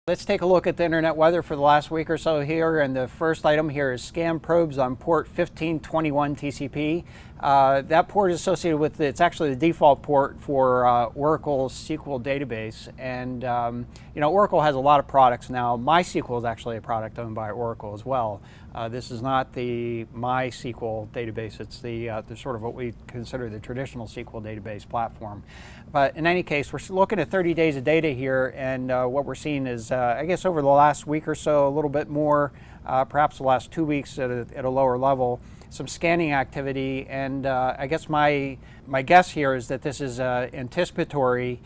Let's take a look at the internet weather for the last week or so here, and the first item here is scan probes on port 1521 TCP. That port is associated with, it's actually the default port for Oracle SQL database, and Oracle has a lot of products now. MySQL is actually a product owned by Oracle as well. This is not the MySQL database, it's the sort of what we consider the traditional SQL database platform. But in any case, we're looking at 30 days of data here, and what we're seeing is, I guess over the last week or so, a little bit more, perhaps the last 2 weeks at a lower level, some scanning activity, and I guess my guess here is that this is anticipatory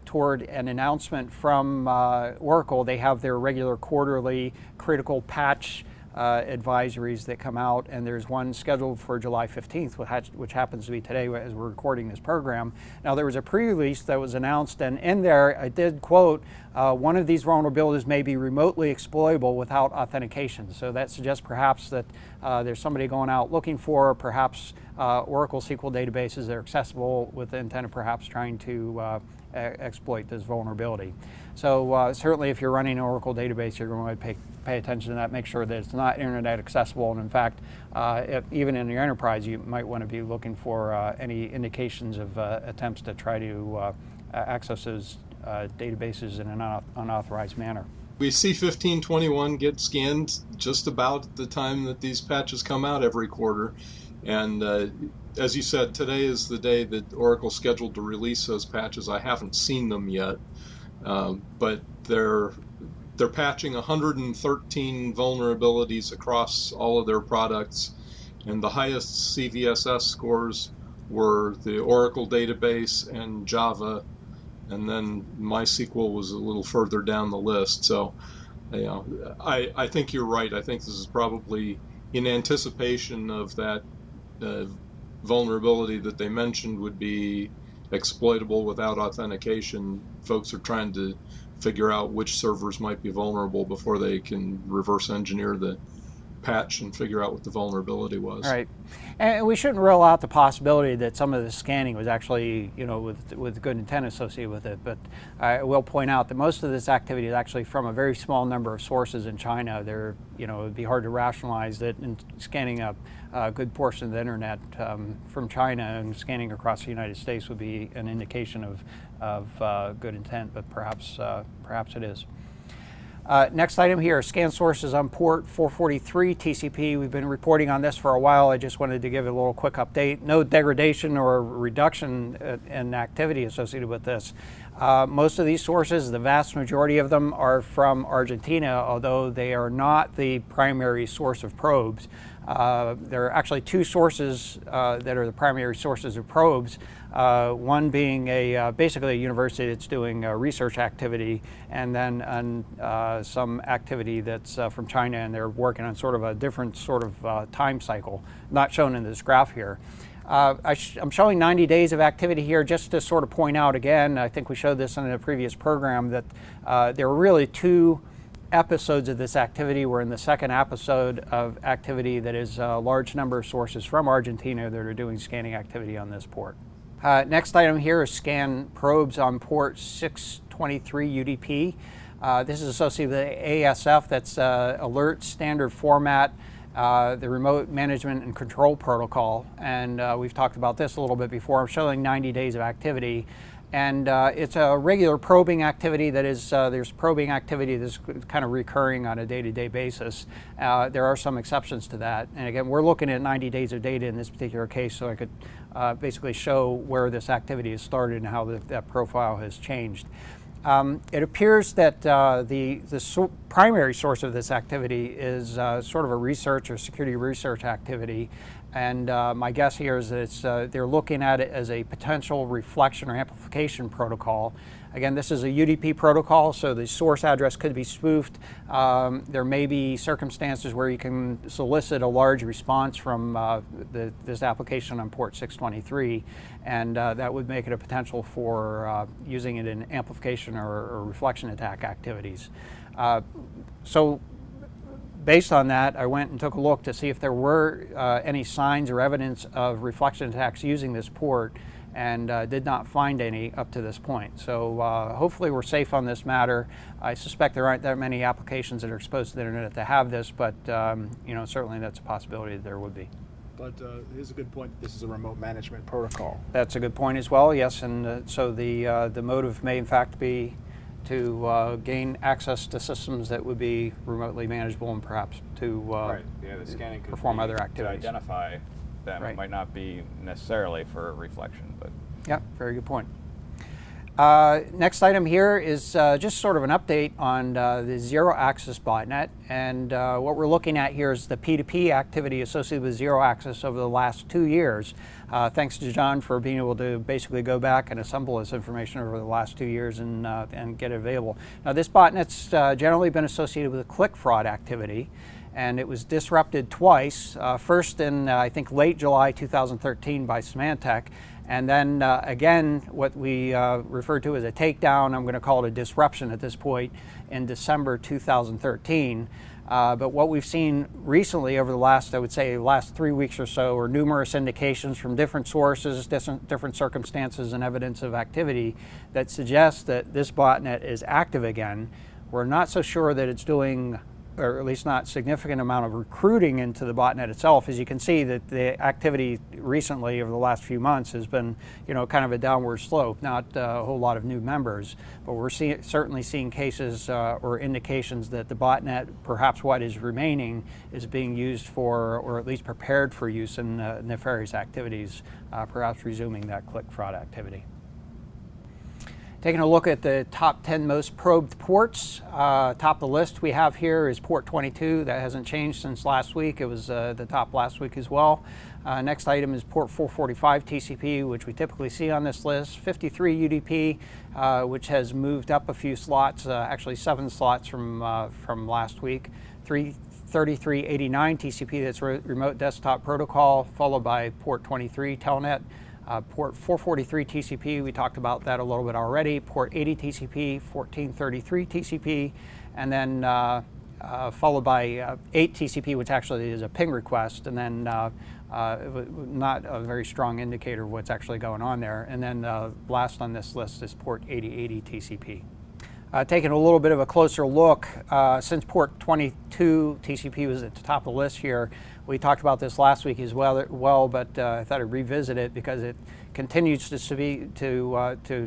toward an announcement from Oracle. They have their regular quarterly critical patch advisories that come out, and there's one scheduled for July 15th, which happens to be today as we're recording this program. Now, there was a pre-release that was announced, and in there I did quote, one of these vulnerabilities may be remotely exploitable without authentication. So that suggests perhaps that there's somebody going out looking for perhaps Oracle SQL databases that are accessible with the intent of perhaps trying to exploit this vulnerability. So certainly if you're running an Oracle database, you're going to pay attention to that, make sure that it's not internet accessible, and in fact, even in your enterprise, you might want to be looking for any indications of attempts to try to access those databases in an unauthorized manner. We see 1521 get scanned just about at the time that these patches come out every quarter, and as you said, today is the day that Oracle's scheduled to release those patches. I haven't seen them yet, but they're patching 113 vulnerabilities across all of their products, and the highest CVSS scores were the Oracle database and Java, and then MySQL was a little further down the list. So, I think you're right. I think this is probably in anticipation of that vulnerability that they mentioned would be exploitable without authentication. Folks are trying to figure out which servers might be vulnerable before they can reverse engineer the patch and figure out what the vulnerability was. Right, and we shouldn't rule out the possibility that some of the scanning was actually, with good intent associated with it. But I will point out that most of this activity is actually from a very small number of sources in China. There, it would be hard to rationalize that in scanning a good portion of the internet from China and scanning across the United States would be an indication of good intent. But perhaps it is. Next item here, scan sources on port 443 TCP. We've been reporting on this for a while. I just wanted to give it a little quick update. No degradation or reduction in activity associated with this. Most of these sources, the vast majority of them, are from Argentina, although they are not the primary source of probes. There are actually two sources that are the primary sources of probes. One being basically a university that's doing research activity, and then some activity that's from China, and they're working on sort of a different sort of time cycle, not shown in this graph here. I'm showing 90 days of activity here just to sort of point out again, I think we showed this in a previous program, that there were really two episodes of this activity. We're in the second episode of activity that is a large number of sources from Argentina that are doing scanning activity on this port. Next item here is scan probes on port 623 UDP. This is associated with ASF, that's Alert Standard Format, the Remote Management and Control Protocol. And we've talked about this a little bit before. I'm showing 90 days of activity. And it's a regular probing activity that is, there's probing activity that's kind of recurring on a day-to-day basis. There are some exceptions to that. And again, we're looking at 90 days of data in this particular case, so I could basically show where this activity has started and how that profile has changed. It appears that the primary source of this activity is sort of a research or security research activity. And my guess here is that they're looking at it as a potential reflection or amplification protocol. Again, this is a UDP protocol, so the source address could be spoofed. There may be circumstances where you can solicit a large response from this application on port 623, and that would make it a potential for using it in amplification or reflection attack activities. So based on that, I went and took a look to see if there were any signs or evidence of reflection attacks using this port. and did not find any up to this point. So hopefully we're safe on this matter. I suspect there aren't that many applications that are exposed to the internet that have this, but certainly that's a possibility that there would be. But here's a good point. This is a remote management protocol. That's a good point as well, yes, and so the motive may in fact be to gain access to systems that would be remotely manageable and perhaps to Right. Yeah, the scanning could perform be other activities. to identify them. Right. It might not be necessarily for reflection, but Yeah, very good point. Next item here is just sort of an update on the Zero Axis botnet, and what we're looking at here is the P2P activity associated with Zero Axis over the last 2 years. Thanks to John for being able to basically go back and assemble this information over the last 2 years and get it available. Now this botnet's generally been associated with a click fraud activity, and it was disrupted twice, first in I think late July 2013 by Symantec, and then again what we refer to as a takedown, I'm going to call it a disruption at this point, in December 2013. But what we've seen recently over the last, I would say, last 3 weeks or so, are numerous indications from different sources, different circumstances and evidence of activity that suggests that this botnet is active again. We're not so sure that it's doing, or at least not significant amount of recruiting into the botnet itself. As you can see, that the activity recently over the last few months has been, kind of a downward slope, not a whole lot of new members, but we're certainly seeing cases or indications that the botnet, perhaps what is remaining, is being used for, or at least prepared for use in nefarious activities, perhaps resuming that click fraud activity. Taking a look at the top 10 most probed ports, top of the list we have here is port 22. That hasn't changed since last week. It was the top last week as well. Next item is port 445 TCP, which we typically see on this list. 53 UDP, which has moved up a few slots, actually 7 slots from last week. 3389 TCP, that's remote desktop protocol, followed by port 23 Telnet. Port 443 TCP, we talked about that a little bit already. Port 80 TCP, 1433 TCP, and then followed by 8 TCP, which actually is a ping request, and then not a very strong indicator of what's actually going on there. And then last on this list is port 8080 TCP. Taking a little bit of a closer look, since port 22 TCP was at the top of the list here, we talked about this last week as well, but I thought I'd revisit it because it continues to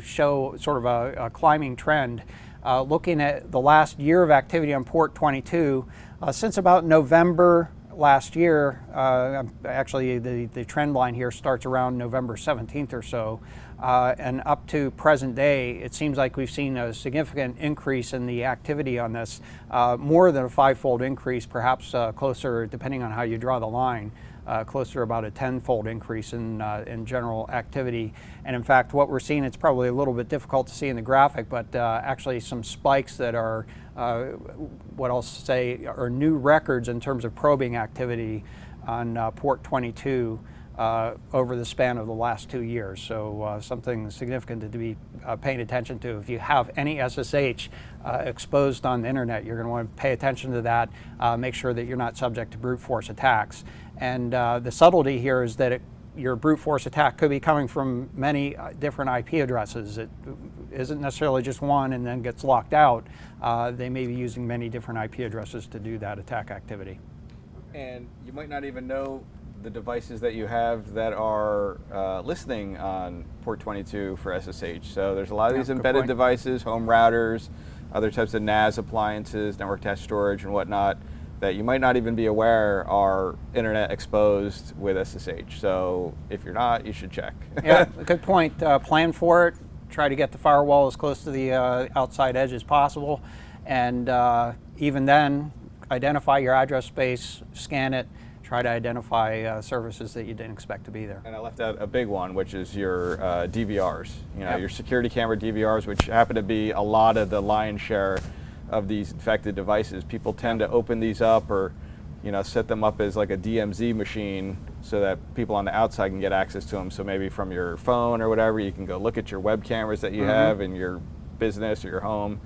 show sort of a climbing trend. Looking at the last year of activity on port 22, since about November last year, actually the trend line here starts around November 17th or so, and up to present day, it seems like we've seen a significant increase in the activity on this, more than a 5-fold increase, perhaps closer, depending on how you draw the line, closer to about a 10-fold increase in general activity. And in fact, what we're seeing, it's probably a little bit difficult to see in the graphic, but actually some spikes that are what I'll say are new records in terms of probing activity on port 22 over the span of the last 2 years. So something significant to be paying attention to. If you have any SSH exposed on the internet, you're going to want to pay attention to that, make sure that you're not subject to brute force attacks. And the subtlety here is that your brute force attack could be coming from many different IP addresses. It isn't necessarily just one and then gets locked out. They may be using many different IP addresses to do that attack activity. And you might not even know the devices that you have that are listening on port 22 for SSH. So there's a lot of these embedded devices, home routers, other types of NAS appliances, network attached storage and whatnot, that you might not even be aware are internet exposed with SSH. So if you're not, you should check. Yeah, good point. Plan for it. Try to get the firewall as close to the outside edge as possible. And even then, identify your address space, scan it, try to identify services that you didn't expect to be there. And I left out a big one, which is your DVRs. Your security camera DVRs, which happen to be a lot of the lion's share of these infected devices. People tend to open these up or set them up as like a DMZ machine so that people on the outside can get access to them. So maybe from your phone or whatever, you can go look at your web cameras that you have in your business or your home.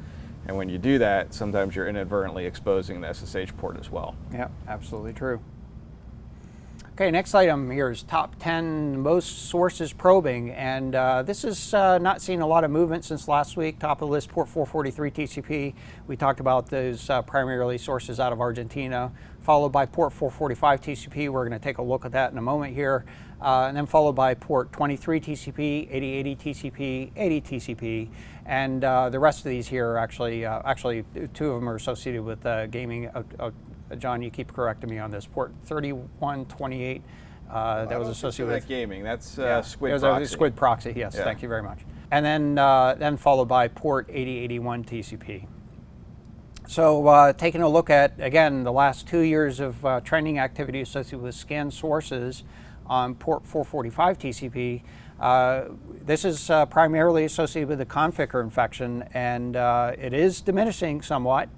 And when you do that, sometimes you're inadvertently exposing the SSH port as well. Yeah, absolutely true. Okay, next item here is top 10 most sources probing, and this is not seen a lot of movement since last week. Top of the list, port 443 TCP. We talked about those primarily sources out of Argentina, followed by port 445 TCP. We're going to take a look at that in a moment here, and then followed by port 23 TCP, 8080 TCP, 80 TCP, and the rest of these here are actually two of them are associated with gaming. John, you keep correcting me on this. Port 3128, that was associated with gaming. That's yeah, Squid there's Proxy. a Squid Proxy. Yes, Yeah. thank you very much. And then followed by port 8081 TCP. So taking a look at again the last 2 years of trending activity associated with scanned sources on port 445 TCP. This is primarily associated with the Conficker infection, and it is diminishing somewhat,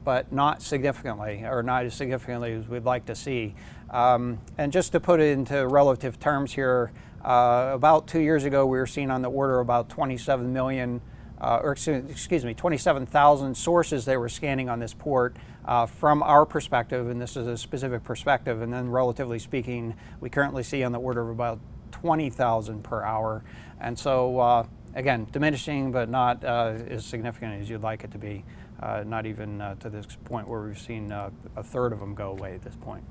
but not significantly, or not as significantly as we'd like to see. And just to put it into relative terms here, about 2 years ago, we were seeing on the order of about 27 million, or excuse me, 27,000 sources they were scanning on this port from our perspective, and this is a specific perspective, and then relatively speaking, we currently see on the order of about 20,000 per hour. And so, again, diminishing, but not as significant as you'd like it to be. Not even to this point where we've seen a third of them go away at this point.